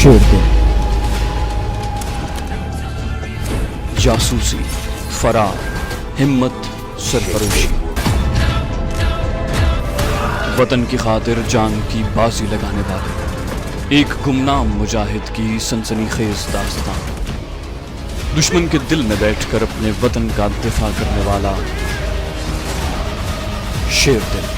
शेर दिन, जासूसी, फरार, हिम्मत, सरफरोशी, वतन की खातिर जान की बाजी लगाने वाले एक गुमनाम मुजाहिद की सनसनीखेज दास्तान। दुश्मन के दिल में बैठकर अपने वतन का दिफा करने वाला शेर दिल।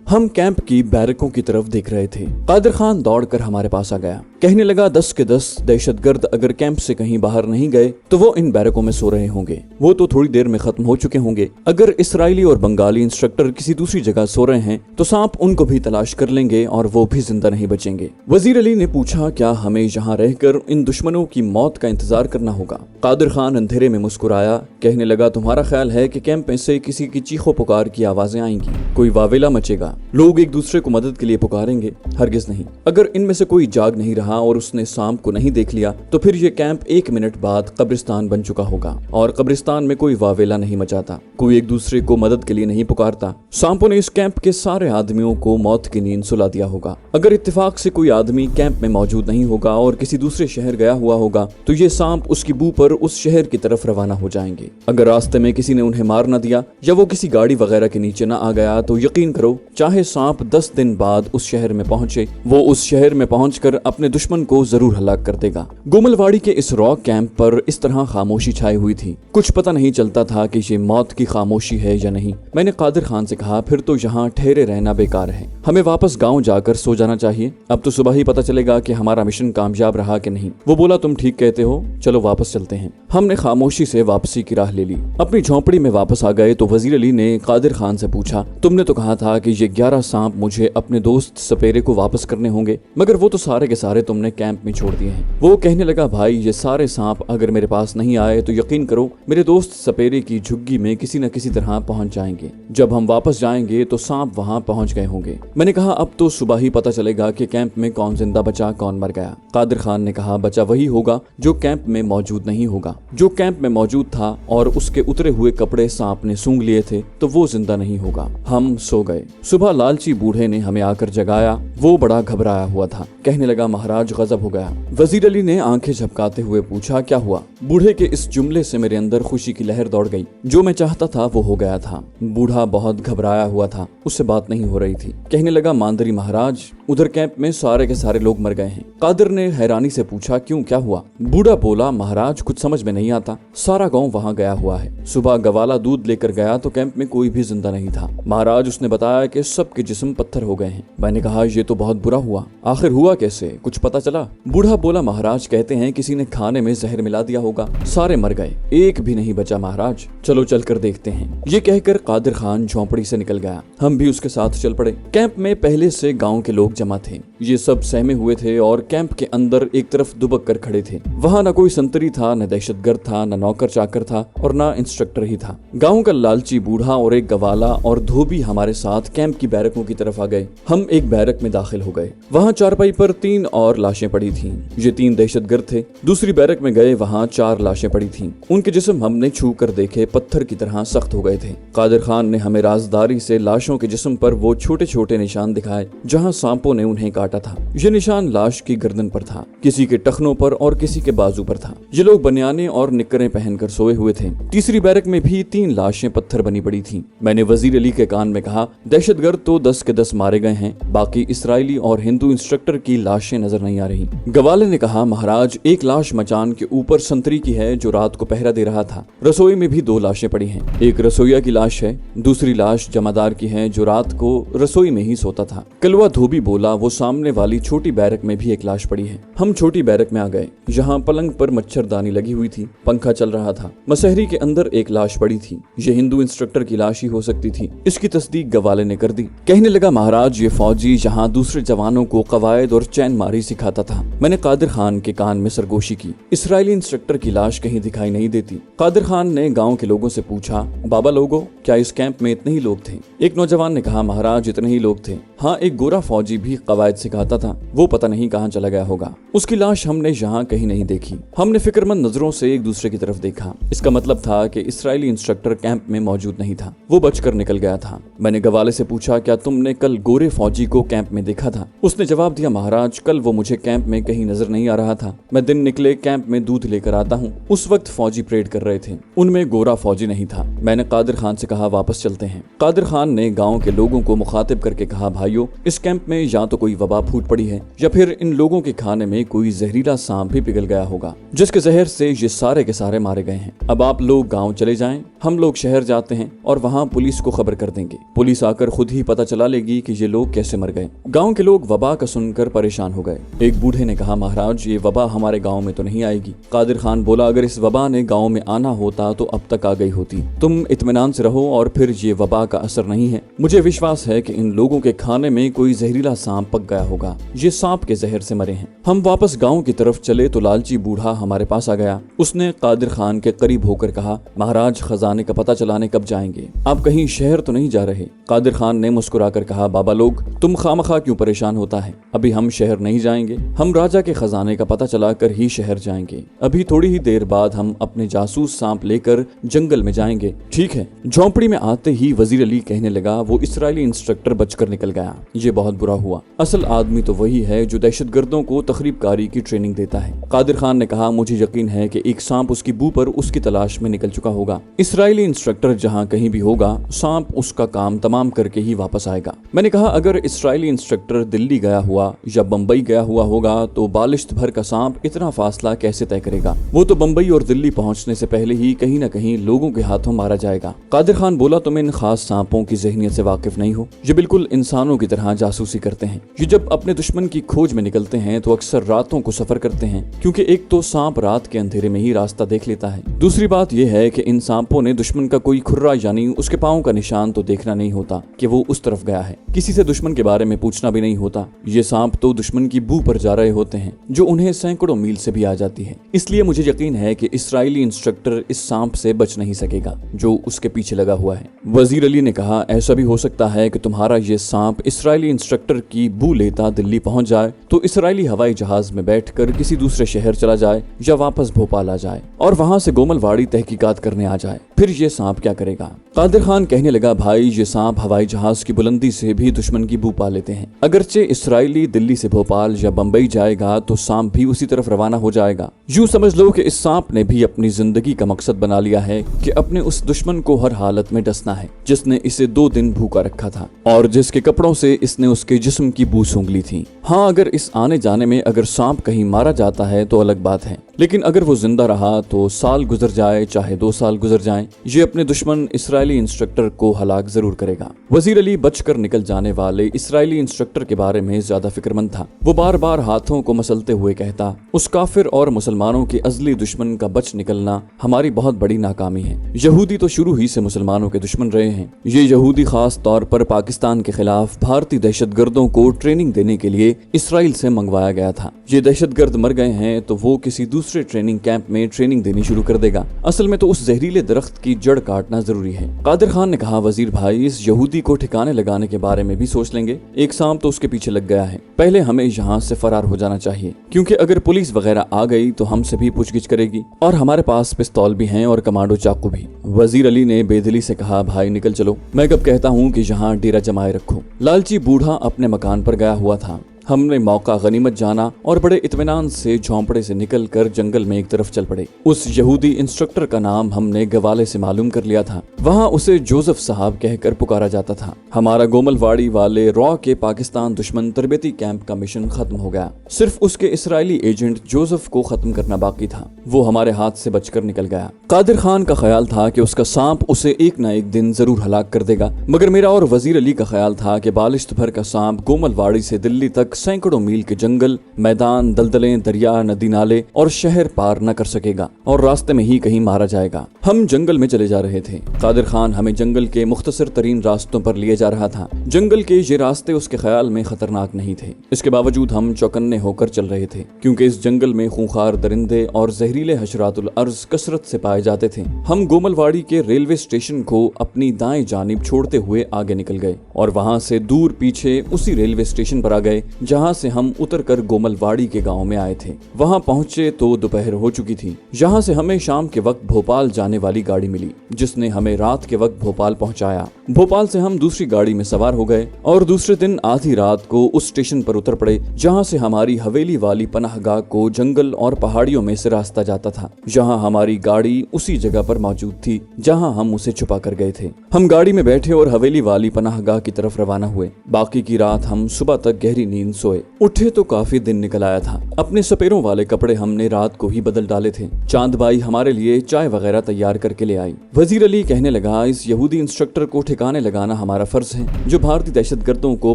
हम कैंप की बैरकों की तरफ देख रहे थे। कादिर खान दौड़कर हमारे पास आ गया। कहने लगा 10 के 10 दहशतगर्द अगर कैंप से कहीं बाहर नहीं गए तो वो इन बैरकों में सो रहे होंगे। वो तो थोड़ी देर में खत्म हो चुके होंगे। अगर इसराइली और बंगाली इंस्ट्रक्टर किसी दूसरी जगह सो रहे हैं तो सांप उनको भी तलाश कर लेंगे और वो भी जिंदा नहीं बचेंगे। वजीर अली ने पूछा, क्या हमें यहाँ रहकर इन दुश्मनों की मौत का इंतजार करना होगा? कादिर खान अंधेरे में मुस्कुराया। कहने लगा, तुम्हारा ख्याल है कि कैंप में से किसी की चीखों पुकार की आवाजें आएंगी, कोई वावेला मचेगा, लोग एक दूसरे को मदद के लिए पुकारेंगे? हरगिज नहीं। अगर इनमें से कोई जाग नहीं रहा और उसने सांप को नहीं देख लिया तो फिर ये कैंप 1 मिनट बाद कब्रिस्तान बन चुका होगा और कब्रिस्तान में कोई वावेला नहीं मचाता, कोई एक दूसरे को मदद के लिए नहीं पुकारता। सांपों ने इस कैंप के सारे आदमियों को मौत की नींद सुला दिया होगा। अगर इत्तेफाक से कोई आदमी कैंप में मौजूद नहीं होगा और किसी दूसरे शहर गया हुआ होगा तो ये सांप उसकी बू पर उस शहर की तरफ रवाना हो जाएंगे। अगर रास्ते में किसी ने उन्हें मार न दिया या वो किसी गाड़ी वगैरह के नीचे न आ गया तो यकीन करो, चाहे सांप 10 दिन बाद उस शहर में पहुंचे, वो उस शहर में पहुंचकर अपने दुश्मन को जरूर हलाक कर देगा। गोमलवाड़ी के इस रॉक कैंप पर इस तरह खामोशी छाई हुई थी। कुछ पता नहीं चलता था कि ये मौत की खामोशी है या नहीं। मैंने कादिर खान से कहा, फिर तो यहाँ ठहरे रहना बेकार है, हमें वापस गाँव जाकर सो जाना चाहिए। अब तो सुबह ही पता चलेगा कि हमारा मिशन कामयाब रहा कि नहीं। वो बोला, तुम ठीक कहते हो, चलो वापस चलते हैं। हमने खामोशी से वापसी की राह ले ली। अपनी झोंपड़ी में वापस आ गए तो वजीर अली ने कादिर खान से पूछा, तुमने तो कहा था कि ये 11 सांप मुझे अपने दोस्त सपेरे को वापस करने होंगे, मगर वो तो सारे के सारे तुमने कैंप में छोड़ दिए हैं। वो कहने लगा, भाई ये सारे सांप अगर मेरे पास नहीं आए तो यकीन करो मेरे दोस्त सपेरे की झुग्गी में किसी न किसी तरह पहुंच जाएंगे। जब हम वापस जाएंगे तो सांप वहां पहुंच गए होंगे। मैंने कहा, अब तो सुबह ही पता चलेगा कि कैंप में कौन जिंदा बचा कौन मर गया। कादिर खान ने कहा, बचा वही होगा जो कैंप में मौजूद नहीं होगा। जो कैंप में मौजूद था और उसके उतरे हुए कपड़े सांप ने सूंघ लिए थे तो वो जिंदा नहीं होगा। हम सो गए। सुबह लालची बूढ़े ने हमें आकर जगाया। वो बड़ा घबराया हुआ था। कहने लगा, महाराज गजब हो गया। वजीर अली ने आंखें झपकाते हुए पूछा, क्या हुआ? बूढ़े के इस जुमले से मेरे अंदर खुशी की लहर दौड़ गई। जो मैं चाहता था वो हो गया था। बूढ़ा बहुत घबराया हुआ था, उससे बात नहीं हो रही थी। कहने लगा, मांदरी महाराज, उधर कैंप में सारे के सारे लोग मर गए हैं। कादिर ने हैरानी से पूछा, क्यों, क्या हुआ? बूढ़ा बोला, महाराज कुछ समझ में नहीं आता, सारा गांव वहां गया हुआ है। सुबह गवाला दूध लेकर गया तो कैंप में कोई भी जिंदा नहीं था। महाराज, उसने बताया कि सबके जिस्म पत्थर हो गए हैं। मैंने कहा, ये तो बहुत बुरा हुआ। आखिर हुआ कैसे, कुछ पता चला? बूढ़ा बोला, महाराज कहते हैं किसी ने खाने में जहर मिला दिया होगा, सारे मर गए, एक भी नहीं बचा महाराज। चलो चलकर देखते हैं। ये कहकर कादिर खान झोंपड़ी से निकल गया। हम भी उसके साथ चल पड़े। कैंप में पहले से गांव के लोग जमा थे। ये सब सहमे हुए थे और कैंप के अंदर एक तरफ दुबक कर खड़े थे। वहाँ न कोई संतरी था, न दहशतगर्द था, न नौकर चाकर था और न इंस्ट्रक्टर ही था। गाँव का लालची बूढ़ा और एक गवाला और धोबी हमारे साथ कैंप की बैरकों की तरफ आ गए। हम एक बैरक में दाखिल हो गए। वहाँ चारपाई पर 3 और लाशें पड़ी थीं। ये 3 दहशतगर्द थे। दूसरी बैरक में गए, वहाँ 4 लाशें पड़ी थीं। उनके जिस्म हमने छू कर देखे, पत्थर की तरह सख्त हो गए थे। कादिर खान ने हमें राजदारी से लाशों के जिस्म पर वो छोटे छोटे निशान दिखाए जहाँ सांपों ने उन्हें काटा था। ये निशान लाश की गर्दन पर था, किसी के टखनों पर और किसी के बाजू पर था। ये लोग बनियाने और निक्करें पहनकर सोए हुए थे। तीसरी बैरक में भी 3 लाशें पत्थर बनी पड़ी थीं। मैंने वजीर अली के कान में कहा, दहशतगर्द तो 10 के 10 मारे गए हैं, बाकी इसराइली और हिंदू इंस्ट्रक्टर की लाशें नजर नहीं आ रही। गवाले ने कहा, महाराज, एक लाश मचान के ऊपर संतरी की है जो रात को पहरा दे रहा था। रसोई में भी 2 लाशें पड़ी हैं। एक रसोईया की लाश है, दूसरी लाश जमादार की है जो रात को रसोई में ही सोता था। कलवा धोबी बोला, वो सामने वाली छोटी बैरक में भी एक लाश पड़ी है। हम छोटी बैरक में आ गए। यहाँ पलंग पर मच्छरदानी लगी हुई थी, पंखा चल रहा था। मसहरी के अंदर एक लाश पड़ी थी। ये हिंदू इंस्ट्रक्टर की लाश ही हो सकती थी। इसकी तस्दीक गवाले ने कर दी। कहने लगा, महाराज, ये फौजी यहाँ दूसरे जवानों को कवायद और चैन मारी सिखाता था। मैंने कादिर खान के कान में सरगोशी की। इसराइली इंस्ट्रक्टर इंस्ट्रक्टर की लाश कहीं दिखाई नहीं देती। कादिर खान ने गांव के लोगों से पूछा, बाबा लोगों, क्या इस कैंप में इतने ही लोग थे? एक नौजवान ने कहा, महाराज इतने ही लोग थे। हाँ, एक गोरा फौजी भी कवायद सिखाता था, वो पता नहीं कहाँ चला गया होगा। उसकी लाश हमने यहाँ कहीं नहीं देखी। हमने फिक्रमंद नजरों से एक दूसरे की तरफ देखा। इसका मतलब था कि इस्राएली इंस्ट्रक्टर कैंप में मौजूद नहीं था, वो बचकर निकल गया था। मैंने गवाले से पूछा, क्या तुमने कल गोरे फौजी को कैंप में देखा था? उसने जवाब दिया, महाराज कल वो मुझे कैंप में कहीं नजर नहीं आ रहा था। मैं दिन निकले कैंप में दूध लेकर आता हूँ। उस वक्त फौजी परेड कर रहे थे, उनमें गोरा फौजी नहीं था। मैंने कादिर खान से कहा, वापस चलते हैं। कादिर खान ने गांव के लोगों को मुखातिब करके कहा, भाइयों, इस कैंप में या तो कोई वबा फूट पड़ी है या फिर इन लोगों के खाने में कोई जहरीला सांप भी पिघल गया होगा, जिसके जहर से ये सारे के सारे मारे गए हैं। अब आप लोग गांव चले जाएं, हम लोग शहर जाते हैं और वहां पुलिस को खबर कर देंगे। पुलिस आकर खुद ही पता चला लेगी कि ये लोग कैसे मर गए। गांव के लोग वबा का सुनकर परेशान हो गए। एक बूढ़े ने कहा, महाराज ये वबा हमारे गांव में तो नहीं आएगी। कादिर खान बोला, अगर इस वबा ने गांव में आना होता तो अब तक आ गई होती। तुम इत्मीनान से रहो और फिर ये वबा का असर नहीं है। मुझे विश्वास है कि इन लोगों के खाने में कोई जहरीला सांप पक गया होगा, ये सांप के जहर से मरे हैं। हम वापस गांव की तरफ चले तो लालची बूढ़ा हमारे पास आ गया। उसने कादिर खान के करीब होकर कहा, महाराज खजाने का पता चलाने कब जाएंगे? आप कहीं शहर तो नहीं जा रहे? कादिर खान ने मुस्कुराकर कहा, बाबा लोग, तुम खामखा क्यों परेशान होता है? अभी हम शहर नहीं जाएंगे, हम राजा के खजाने का पता चलाकर ही शहर जाएंगे। अभी थोड़ी ही देर बाद हम अपने जासूस सांप लेकर जंगल में जाएंगे। ठीक है। झोंपड़ी में आते ही वजीर अली कहने लगा, वो इस्राएली इंस्ट्रक्टर बचकर निकल गया। ये बहुत बुरा हुआ। असल आदमी तो वही है जो दहशतगर्दों को तखरीबकारी की ट्रेनिंग देता है। कादिर खान ने कहा, मुझे यकीन है कि एक सांप उसकी बू पर उसकी तलाश में निकल चुका होगा। इस्राएली इंस्ट्रक्टर जहाँ कहीं भी होगा, सांप उसका काम तमाम करके ही वापस आएगा। मैंने कहा, अगर इस्राएली इंस्ट्रक्टर दिल्ली गया हुआ या बम्बई गया हुआ होगा तो बालिश्त भर का सांप इतना फासला कैसे तय करेगा? वो तो बम्बई और दिल्ली पहुंचने से पहले ही कहीं न कहीं लोगों के हाथों मारा जाएगा। कादिर खान बोला, तुम इन खास सांपों की ज़हनियत से वाकिफ नहीं हो। ये बिल्कुल इंसानों की तरह जासूसी करते हैं। ये जब अपने दुश्मन की खोज में निकलते हैं तो अक्सर रातों को सफर करते हैं, क्योंकि एक तो सांप रात के अंधेरे में ही रास्ता देख लेता है। दूसरी बात यह है कि इन सांपों ने दुश्मन का कोई खुर्रा यानी उसके पाँव का निशान तो देखना नहीं होता कि वो उस तरफ गया है। किसी से दुश्मन के बारे में पूछना भी नहीं होता। ये सांप तो दुश्मन की बू पर जा रहे होते हैं, जो उन्हें सैकड़ों मील से भी आ जाती है। इसलिए मुझे यकीन है कि इस्राएली इंस्ट्रक्टर इस सांप से बच नहीं सकेगा जो उसके पीछे लगा हुआ है। वजीर अली ने कहा, ऐसा भी हो सकता है कि तुम्हारा ये सांप इस्राएली इंस्ट्रक्टर की बू लेता दिल्ली पहुंच जाए तो इस्राएली हवाई जहाज में बैठकर किसी दूसरे शहर चला जाए या वापस भोपाल आ जाए और वहां से गोमलवाड़ी तहकीकात करने आ जाए। फिर ये सांप क्या करेगा? कादिर खान कहने लगा, भाई ये सांप हवाई जहाज की बुलंदी से भी दुश्मन की बू पा लेते हैं। अगरचे इस्राएली दिल्ली से भोपाल या बम्बई जाएगा तो सांप भी उसी तरफ रवाना हो जाएगा। यूं समझ लो कि इस सांप ने भी अपनी जिंदगी का मकसद बना लिया है कि अपने उस दुश्मन को हर हालत में डसना है जिसने इसे 2 दिन भूखा रखा था और जिसके कपड़ों से इसने उसके जिस्म की बू सूंघ ली थी। हाँ, अगर इस आने जाने में अगर सांप कहीं मारा जाता है तो अलग बात है, लेकिन अगर वो जिंदा रहा तो साल गुजर जाए चाहे 2 साल गुजर जाए, ये अपने दुश्मन इस्राएली इंस्ट्रक्टर को हलाक जरूर करेगा। वजीर अली बचकर निकल जाने वाले इस्राएली इंस्ट्रक्टर के बारे में ज्यादा फिक्रमंद था। वो बार बार हाथों को मसलते हुए कहता, उस काफिर और मुसलमानों के अजली दुश्मन का बच निकलना हमारी बहुत बड़ी नाकामी है। यहूदी तो शुरू ही से मुसलमानों के दुश्मन रहे हैं। ये यहूदी खास तौर पर पाकिस्तान के खिलाफ भारतीय दहशतगर्दों को ट्रेनिंग देने के लिए इसराइल से मंगवाया गया था। ये दहशतगर्द मर गए हैं तो वो किसी दूसरे ट्रेनिंग कैंप में ट्रेनिंग देनी शुरू कर देगा। असल में तो उस जहरीले दरख्त की जड़ काटना जरूरी है। कादिर खान ने कहा, वजीर भाई, इस यहूदी को ठिकाने लगाने के बारे में भी सोच लेंगे। एक सांप तो उसके पीछे लग गया है, पहले हमें यहाँ से फरार हो जाना चाहिए, क्योंकि अगर पुलिस वगैरह आ गई तो हमसे भी पूछगिछ करेगी और हमारे पास पिस्तौल भी हैं और कमांडो चाकू भी। वजीर अली ने बेदिली से कहा, भाई निकल चलो, मैं कब कहता हूँ कि यहाँ डेरा जमाए रखो। लालची बूढ़ा अपने मकान पर गया हुआ था। हमने मौका गनीमत जाना और बड़े इत्मीनान से झोंपड़े से निकलकर जंगल में एक तरफ चल पड़े। उस यहूदी इंस्ट्रक्टर का नाम हमने गवाले से मालूम कर लिया था। वहाँ उसे जोसेफ साहब कहकर पुकारा जाता था। हमारा गोमलवाड़ी वाले रॉ के पाकिस्तान दुश्मन तरबेती कैंप का मिशन खत्म हो गया। सिर्फ उसके इसराइली एजेंट जोसेफ को खत्म करना बाकी था। वो हमारे हाथ से बचकर निकल गया। कादिर खान का ख्याल था कि उसका सांप उसे एक न एक दिन जरूर हलाक कर देगा, मगर मेरा और वजीर अली का ख्याल था कि बालिश्त भर का सांप गोमलवाड़ी से दिल्ली तक सैकड़ों मील के जंगल, मैदान, दलदलें, दरिया, नदी नाले और शहर पार न कर सकेगा और रास्ते में ही कहीं मारा जाएगा। ہم جنگل میں چلے جا رہے تھے۔ قادر خان ہمیں جنگل کے مختصر ترین راستوں پر لیے جا رہا تھا۔ جنگل کے یہ راستے اس کے خیال میں خطرناک نہیں تھے، اس کے باوجود ہم چوکنے ہو کر چل رہے تھے، کیونکہ اس جنگل میں خونخوار درندے اور زہریلے حشرات الارض کثرت سے پائے جاتے تھے۔ ہم گومل واڑی کے ریلوے اسٹیشن کو اپنی دائیں جانب چھوڑتے ہوئے آگے نکل گئے اور وہاں سے دور پیچھے اسی ریلوے اسٹیشن پر آ گئے جہاں سے ہم اتر کر گومل واڑی کے گاؤں میں آئے تھے۔ وہاں پہنچے تو دوپہر ہو چکی تھی۔ یہاں سے ہمیں شام کے وقت بھوپال جانے والی گاڑی ملی جس نے ہمیں رات کے وقت بھوپال پہنچایا۔ بھوپال سے ہم دوسری گاڑی میں سوار ہو گئے اور دوسرے دن آدھی رات کو اس اسٹیشن پر اتر پڑے جہاں سے ہماری حویلی والی پناہ گاہ کو جنگل اور پہاڑیوں میں سے راستہ جاتا تھا۔ جہاں ہماری گاڑی اسی جگہ پر موجود تھی جہاں ہم اسے چھپا کر گئے تھے۔ ہم گاڑی میں بیٹھے اور حویلی والی پناہ گاہ کی طرف روانہ ہوئے۔ باقی کی رات ہم صبح تک گہری نیند سوئے۔ اٹھے تو کافی دن نکل آیا تھا۔ اپنے سپیروں والے کپڑے ہم نے رات کو ہی بدل ڈالے تھے۔ چاند بائی ہمارے لیے چائے وغیرہ تیار کر کے لے آئی۔ وزیر علی کہنے لگا، اس یہودی انسٹرکٹر کو ٹھکانے لگانا ہمارا فرض ہے جو بھارتی دہشت گردوں کو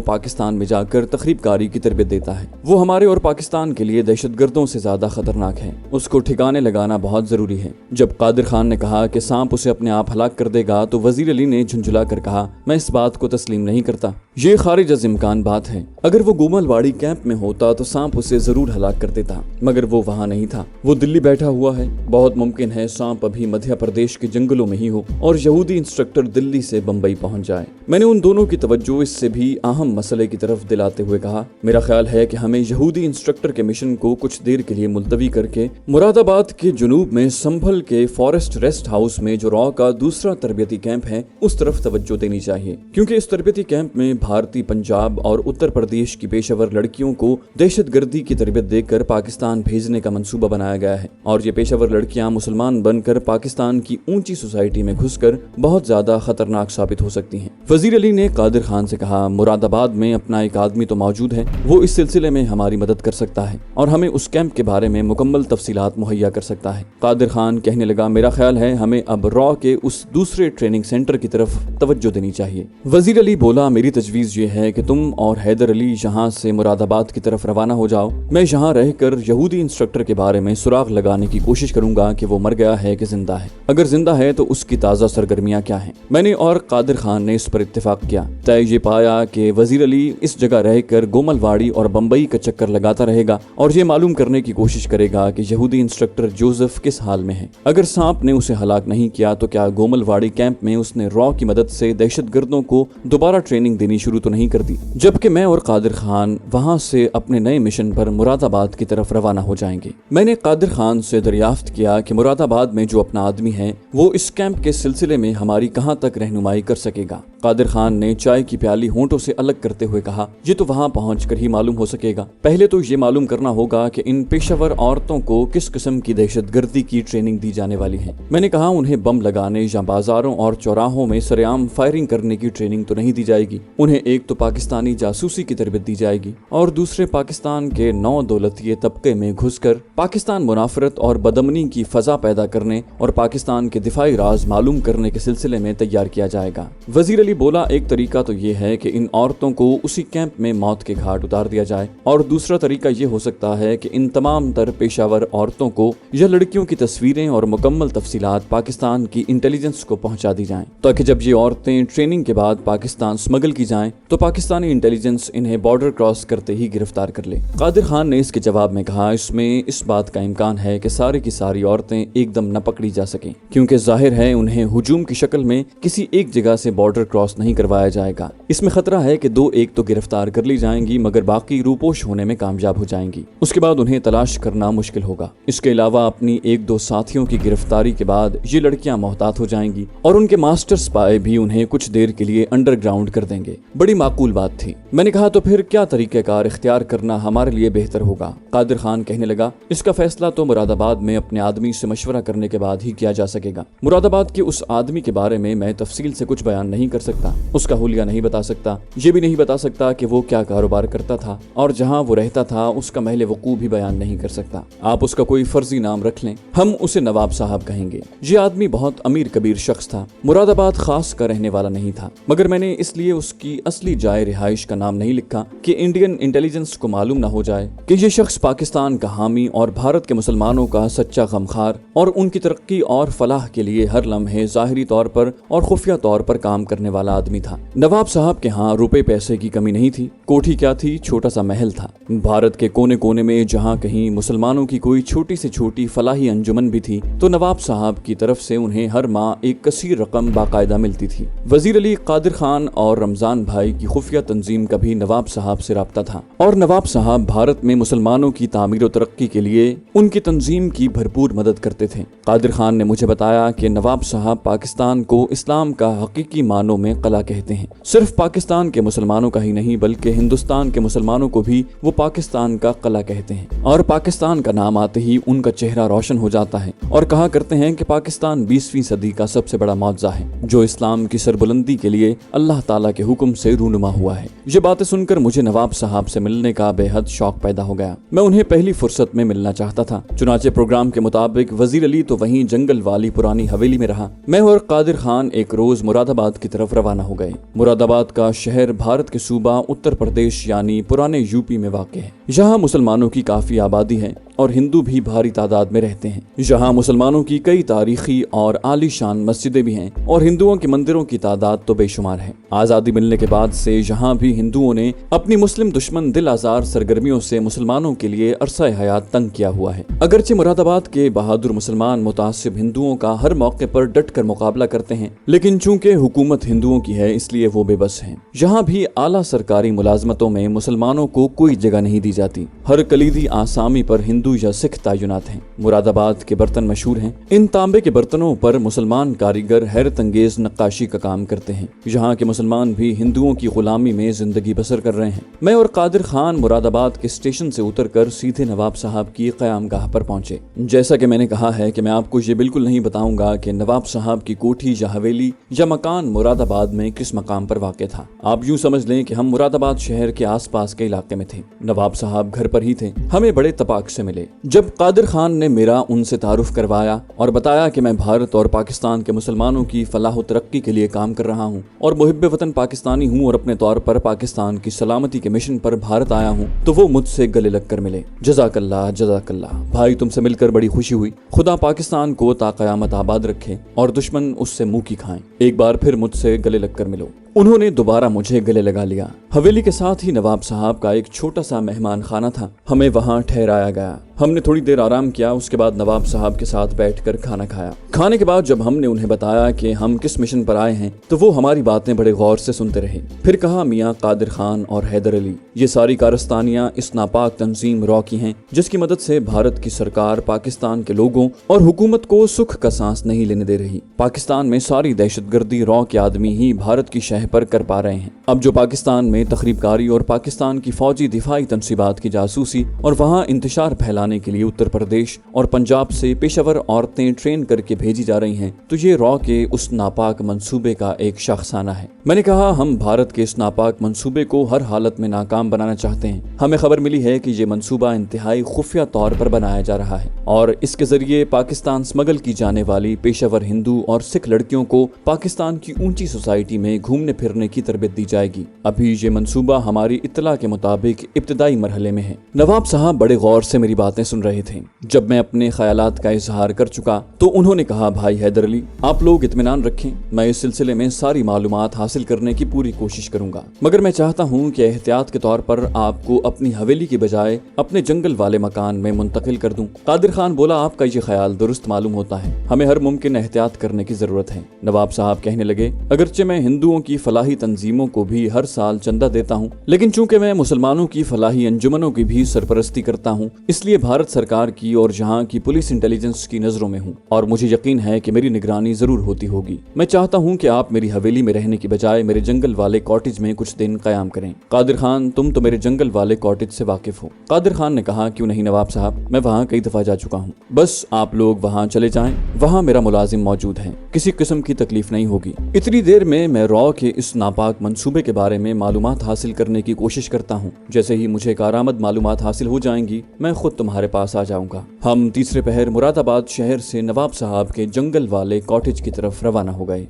پاکستان میں جا کر تخریب کاری کی تربیت دیتا ہے۔ وہ ہمارے اور پاکستان کے لیے دہشت گردوں سے زیادہ خطرناک ہے۔ اس کو ٹھکانے لگانا بہت ضروری ہے۔ جب قادر خان نے کہا کہ سانپ اسے اپنے آپ ہلاک کر دے گا تو وزیر علی نے جھنجھلا کر کہا، میں اس بات کو تسلیم نہیں کرتا۔ یہ خارج از امکان بات ہے۔ اگر وہ گومل واڑی کیمپ میں ہوتا تو سانپ اسے ضرور ہلاک کر دیتا، مگر وہ وہاں نہیں تھا۔ وہ دلی بیٹھا ہوا ہے۔ بہت ممکن ہے سانپ ابھی مدھیہ پردیش کے جنگلوں میں ہی ہو اور یہودی انسٹرکٹر دلی سے بمبئی پہنچ جائے۔ میں نے ان دونوں کی توجہ اس سے بھی اہم مسئلے کی طرف دلاتے ہوئے کہا، میرا خیال ہے کہ ہمیں یہودی انسٹرکٹر کے مشن کو کچھ دیر کے لیے ملتوی کر کے مراد آباد کے جنوب میں سنبھل کے فارسٹ ریسٹ ہاؤس میں جو را کا دوسرا تربیتی کیمپ ہے اس طرف توجہ دینی چاہیے، کیونکہ اس تربیتی کیمپ میں بھارتی پنجاب اور اتر پردیش کی پیشہ ور لڑکیوں کو دہشت گردی کی تربیت دے کر پاکستان بھیجنے کا منصوبہ بنایا گیا ہے، اور یہ پیشہ ور لڑکیاں مسلمان بن کر پاکستان کی اونچی سوسائٹی میں گھس کر بہت زیادہ خطرناک ثابت ہو سکتی ہیں۔ وزیر علی نے قادر خان سے کہا، مراد آباد میں اپنا ایک آدمی تو موجود ہے، وہ اس سلسلے میں ہماری مدد کر سکتا ہے اور ہمیں اس کیمپ کے بارے میں مکمل تفصیلات مہیا کر سکتا ہے۔ قادر خان کہنے لگا، میرا خیال ہے ہمیں اب را کے اس دوسرے ٹریننگ سینٹر کی طرف توجہ دینی چاہیے۔ وزیر علی بولا، میری تجویز یہ ہے کہ تم اور حیدر علی یہاں سے مراد آباد کی طرف روانہ ہو جاؤ۔ میں یہاں رہ کر یہودی انسٹرکٹر کے بارے میں سراغ لگانے کی کوشش کروں گا کہ وہ مر گیا ہے کہ زندہ ہے۔ اگر زندہ ہے تو اس کی تازہ سرگرمیاں کیا ہیں۔ میں نے اور قادر خان نے اس پر اتفاق کیا۔ طے یہ پایا کہ وزیر علی اس جگہ رہ کر گومل واڑی اور بمبئی کا چکر لگاتا رہے گا اور یہ معلوم کرنے کی کوشش کرے گا کہ یہودی انسٹرکٹر جوزف کس حال میں ہے۔ اگر سانپ نے اسے ہلاک نہیں کیا تو کیا گومل واڑی کیمپ میں اس نے را کی مدد سے دہشت گردوں کو دوبارہ ٹریننگ دینی شروع تو نہیں کر دی، جبکہ میں اور قادر خان وہاں سے اپنے نئے مشن پر مراد آباد کی طرف روانہ ہو جائیں گے۔ میں نے قادر خان سے دریافت کیا کہ مراد آباد میں جو اپنا آدمی ہے وہ اس کیمپ کے سلسلے میں ہماری کہاں تک رہنمائی کر سکے گا۔ قادر خان نے چائے کی پیالی ہونٹوں سے الگ کرتے ہوئے کہا، یہ تو وہاں پہنچ کر ہی معلوم ہو سکے گا۔ پہلے تو یہ معلوم کرنا ہوگا کہ ان پیشہ ور عورتوں کو کس قسم کی دہشت گردی کی ٹریننگ دی جانے والی ہے۔ میں نے کہا، انہیں بم لگانے یا بازاروں اور چوراہوں میں سرعام فائرنگ کرنے کی ٹریننگ تو نہیں دی جائے گی۔ انہیں ایک تو پاکستانی جاسوسی کی تربیت دی جائے گی اور دوسرے پاکستان کے نو دولتیے طبقے میں گھس کر پاکستان منافرت اور بدامنی کی فضا پیدا کرنے اور پاکستان کے دفاعی راز معلوم کرنے کے سلسلے میں تیار کیا جائے گا۔ وزیر علی بولا، ایک طریقہ تو یہ ہے کہ ان عورتوں کو اسی کیمپ میں موت کے گھاٹ اتار دیا جائے، اور دوسرا طریقہ یہ ہو سکتا ہے کہ ان تمام تر پیشہ ور عورتوں کو یا لڑکیوں کی تصویریں اور مکمل تفصیلات پاکستان کی انٹیلیجنس کو پہنچا دی جائیں، تاکہ جب یہ عورتیں ٹریننگ کے بعد پاکستان اسمگل کی جائیں تو پاکستانی انٹیلیجنس انہیں بارڈر کراس کرتے ہی گرفتار کر لے۔ قادر خان نے اس کے جواب میں کہا، اس میں اس بات کا امکان ہے کہ ساری کی ساری عورتیں ایک دم نہ پکڑی جا سکیں، کیونکہ ظاہر ہے انہیں ہجوم کی شکل میں کسی ایک جگہ سے بارڈر کراس نہیں کروایا جائے گا۔ اس میں خطرہ ہے کہ دو ایک تو گرفتار کر لی جائیں گی مگر باقی روپوش ہونے میں کامیاب ہو جائیں گی۔ اس کے بعد انہیں تلاش کرنا مشکل ہوگا۔ اس کے علاوہ اپنی ایک دو ساتھیوں کی گرفتاری کے بعد یہ لڑکیاں محتاط ہو جائیں گی اور ان کے ماسٹر سپائے بھی انہیں کچھ دیر کے لیے انڈر گراؤنڈ کر دیں گے۔ بڑی معقول بات تھی۔ میں نے کہا، تو پھر کیا طریقہ کار اختیار کرنا ہمارے لیے بہتر ہوگا؟ قادر خان کہنے لگا، اس کا فیصلہ تو مراد آباد میں اپنے آدمی سے مشورہ کرنے کے بعد ہی کیا جا سکے گا۔ مراد آباد کے اس آدمی کے بارے میں تفصیل سے کچھ بیان نہیں کر سکتا، اس کا حلیہ نہیں بتا سکتا، یہ بھی نہیں بتا سکتا کہ وہ کیا کاروبار کرتا تھا اور جہاں وہ رہتا تھا اس کا محل وقوع بھی بیان نہیں کر سکتا۔ آپ اس کا کوئی فرضی نام رکھ لیں، ہم اسے نواب صاحب کہیں گے۔ یہ آدمی بہت امیر کبیر شخص تھا، مراد آباد خاص کا رہنے والا نہیں تھا، مگر میں نے اس لیے اس کی असली जाए रिहाइश का नाम नहीं लिखा कि इंडियन इंटेलिजेंस को मालूम न हो जाए कि ये शख्स पाकिस्तान का हामी और भारत के मुसलमानों का सच्चा गमखार और उनकी तरक्की और फलाह के लिए हर लम्हे ज़ाहिरी तौर पर और खुफिया तौर पर काम करने वाला आदमी था। नवाब साहब के यहाँ रुपए पैसे की कमी नहीं थी। कोठी क्या थी, छोटा सा महल था। भारत के कोने कोने में जहाँ कहीं मुसलमानों की कोई छोटी से छोटी फलाही अंजुमन भी थी तो नवाब साहब की तरफ से उन्हें हर माह एक कसीर रकम बाकायदा मिलती थी। वजीर अली, कादिर खान और रमजान भाई की खुफिया तंजीम का भी नवाब साहब से राब्ता था और नवाब साहब भारत में मुसलमानों की तामीर और तरक्की के लिए उनकी तंजीम की भरपूर मदद करते थे। कादिर खान ने मुझे बताया कि नवाब साहब पाकिस्तान को इस्लाम का हकीकी मानों में कला कहते हैं। सिर्फ पाकिस्तान के मुसलमानों का ही नहीं बल्कि हिंदुस्तान के मुसलमानों को भी वो पाकिस्तान का कला कहते हैं और पाकिस्तान का नाम आते ही उनका चेहरा रोशन हो जाता है और कहा करते हैं कि पाकिस्तान 20वीं सदी का सबसे बड़ा मौजज़ा है जो इस्लाम की सरबुलंदी के लिए अल्लाह ताला के हुक्म से रूनुमा हुआ है। ये बातें सुनकर मुझे नवाब साहब से मिलने का बेहद शौक पैदा हो गया। मैं उन्हें पहली फुर्सत में मिलना चाहता था। चुनाचे प्रोग्राम के मुताबिक वजीर अली तो वहीं जंगल वाली पुरानी हवेली में रहा। मैं और कादिर खान एक रोज मुरादाबाद की तरफ रवाना हो गए। मुरादाबाद का शहर भारत के सूबा उत्तर प्रदेश यानी पुराने यूपी में वाक़ है। यहाँ मुसलमानों की काफी आबादी है और हिंदू भी भारी तादाद में रहते हैं। यहाँ मुसलमानों की कई तारीखी और आलीशान मस्जिदें भी हैं और हिंदुओं के मंदिरों की तादाद तो बेशुमार है। आज़ादी मिलने के बाद से यहाँ भी हिंदुओं ने अपनी मुस्लिम दुश्मन दिल आज़ार सरगर्मियों से मुसलमानों के लिए अरसा हयात तंग किया हुआ है। अगरचे मुरादाबाद के बहादुर मुसलमान मुतासिब हिंदुओं का हर मौके पर डट कर मुकाबला करते हैं, लेकिन चूंकि हुकूमत हिंदुओं की है इसलिए वो बेबस हैं। यहाँ भी आला सरकारी मुलाजमतों में मुसलमानों को कोई जगह नहीं दी जाती। हर कलीदी आसामी पर हिंदू या सिख तयनात हैं। मुरादाबाद के बर्तन मशहूर हैं। इन तांबे के बर्तनों पर मुसलमान कारीगर हैरत अंगेज नक्काशी का काम करते हैं। यहाँ के मुसलमान भी हिंदुओं की गुलामी में जिंदगी बसर कर रहे हैं। मैं और कादिर खान मुरादाबाद के स्टेशन से उतरकर सीधे नवाब साहब की क़यामगाह पर पहुंचे। जैसा कि मैंने कहा है कि मैं आपको ये बिल्कुल नहीं बताऊंगा कि नवाब साहब की कोठी या हवेली या मकान मुरादाबाद में किस मकाम पर वाक़ था। आप यूँ समझ लें कि हम मुरादाबाद शहर के आस पास के इलाके में थे। नवाब साहब घर पर ही थे। हमें बड़े तपाक से मिले। जब कादिर खान ने मेरा उनसे तारुफ करवाया और बताया कि मैं भारत और पाकिस्तान के मुसलमानों की फलाह व तरक्की के लिए काम कर रहा हूँ और मुहिब्बे वतन पाकिस्तानी हूँ और अपने तौर पर पाकिस्तान की सलामती के मिशन पर भारत आया हूँ, तो वो मुझसे गले लग कर मिले। जज़ाकल्लाह जज़ाकल्लाह भाई, तुमसे मिलकर बड़ी खुशी हुई। खुदा पाकिस्तान को ता क़यामत आबाद रखे और दुश्मन उससे मुंह की खाएं। एक बार फिर मुझसे गले लग कर मिलो। उन्होंने दोबारा मुझे गले लगा लिया। हवेली के साथ ही नवाब साहब का एक छोटा सा मेहमान खाना था। हमें वहाँ ठहराया गया। हमने थोड़ी देर आराम किया। उसके बाद नवाब साहब के साथ बैठकर खाना खाया। खाने के बाद जब हमने उन्हें बताया कि हम किस मिशन पर आए हैं तो वो हमारी बातें बड़े गौर से सुनते रहे। फिर कहा, मियाँ कादिर खान और हैदर अली, ये सारी कारस्तानियाँ इस नापाक तंजीम रॉ की हैं जिसकी मदद से भारत की सरकार पाकिस्तान के लोगों और हुकूमत को सुख का सांस नहीं लेने दे रही। पाकिस्तान में सारी दहशतगर्दी रॉ के आदमी ही भारत की शह पर कर पा रहे हैं। अब जो पाकिस्तान में तखरीबकारी और पाकिस्तान की फौजी दिफाई तंसीबात की जासूसी और वहाँ इंतशार फैलाने के लिए उत्तर प्रदेश और पंजाब से पेशावर औरतें ट्रेन करके भेजी जा रही हैं, तो ये रॉ के उस नापाक मंसूबे का एक शाखसाना है। मैंने कहा, हम भारत के इस नापाक मंसूबे को हर हालत में नाकाम बनाना चाहते हैं। हमें खबर मिली है कि ये मंसूबा इंतहाई खुफिया तौर पर बनाया जा रहा है और इसके जरिए पाकिस्तान स्मगल की जाने वाली पेशावर हिंदू और सिख लड़कियों को पाकिस्तान की ऊंची सोसाइटी में घूमने फिरने की तरबियत दी जाएगी। अभी ये मंसूबा हमारी इत्तला के मुताबिक इब्तिदाई मरहले में है। नवाब साहब बड़े गौर से मेरी बातें सुन रहे थे। जब मैं अपने ख्यालात का इजहार कर चुका तो उन्होंने कहा, भाई हैदर अली, आप लोग इत्मीनान रखें, मैं इस सिलसिले में सारी मालूमात हासिल करने की पूरी कोशिश करूंगा, मगर मैं चाहता हूं कि एहतियात के तौर पर आपको अपनी हवेली की बजाय अपने जंगल वाले मकान में मुंतकिल कर दूं। कादिर खान बोला, आपका ये ख्याल दुरुस्त मालूम होता है, हमें हर मुमकिन एहतियात करने की जरूरत है। नवाब साहब कहने लगे, अगरचे मैं हिंदुओं की फलाही तंजीमों को भी हर साल चंदा देता हूँ, लेकिन चूंकि मैं मुसलमानों की फलाही अंजुमनों की भी सरपरस्ती करता हूँ, इसलिए भारत सरकार की और जहाँ की पुलिस इंटेलिजेंस की नजरों में हूँ और मुझे यकीन है कि मेरी निगरानी जरूर होती होगी। मैं चाहता हूँ कि आप मेरी हवेली में रहने की बजाय मेरे जंगल वाले कॉटेज में कुछ दिन कयाम करें। कादिर खान, तुम तो मेरे जंगल वाले कॉटेज से वाकिफ हो। कादिर खान ने कहा, क्यों नहीं नवाब साहब, मैं वहाँ कई दफा जा चुका हूँ, बस आप लोग वहाँ चले जाएं, वहाँ मेरा मुलाजिम मौजूद है, किसी किस्म की तकलीफ नहीं होगी। इतनी देर में मैं रॉ के इस नापाक मंसूबे के बारे में मालूमात हासिल करने की कोशिश करता हूँ। जैसे ही मुझे कारामद मालूमात हासिल हो जाएंगी मैं खुद तुम्हारे पास आ जाऊंगा। हम तीसरे पहर मुरादाबाद शहर से नवाब साहब के जंगल वाले कॉटेज की तरफ रवाना हो गए।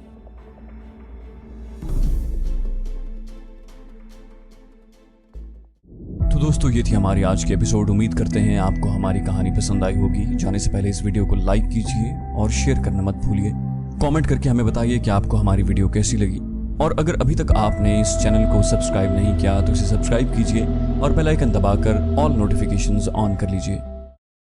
दोस्तों ये थी हमारी आज की एपिसोड। उम्मीद करते हैं आपको हमारी कहानी पसंद आई होगी। जाने से पहले इस वीडियो को लाइक कीजिए और शेयर करना मत भूलिए। कमेंट करके हमें बताइए कि आपको हमारी वीडियो कैसी लगी, और अगर अभी तक आपने इस चैनल को सब्सक्राइब नहीं किया तो इसे सब्सक्राइब कीजिए और बेल आइकन दबाकर ऑल नोटिफिकेशंस ऑन कर लीजिए।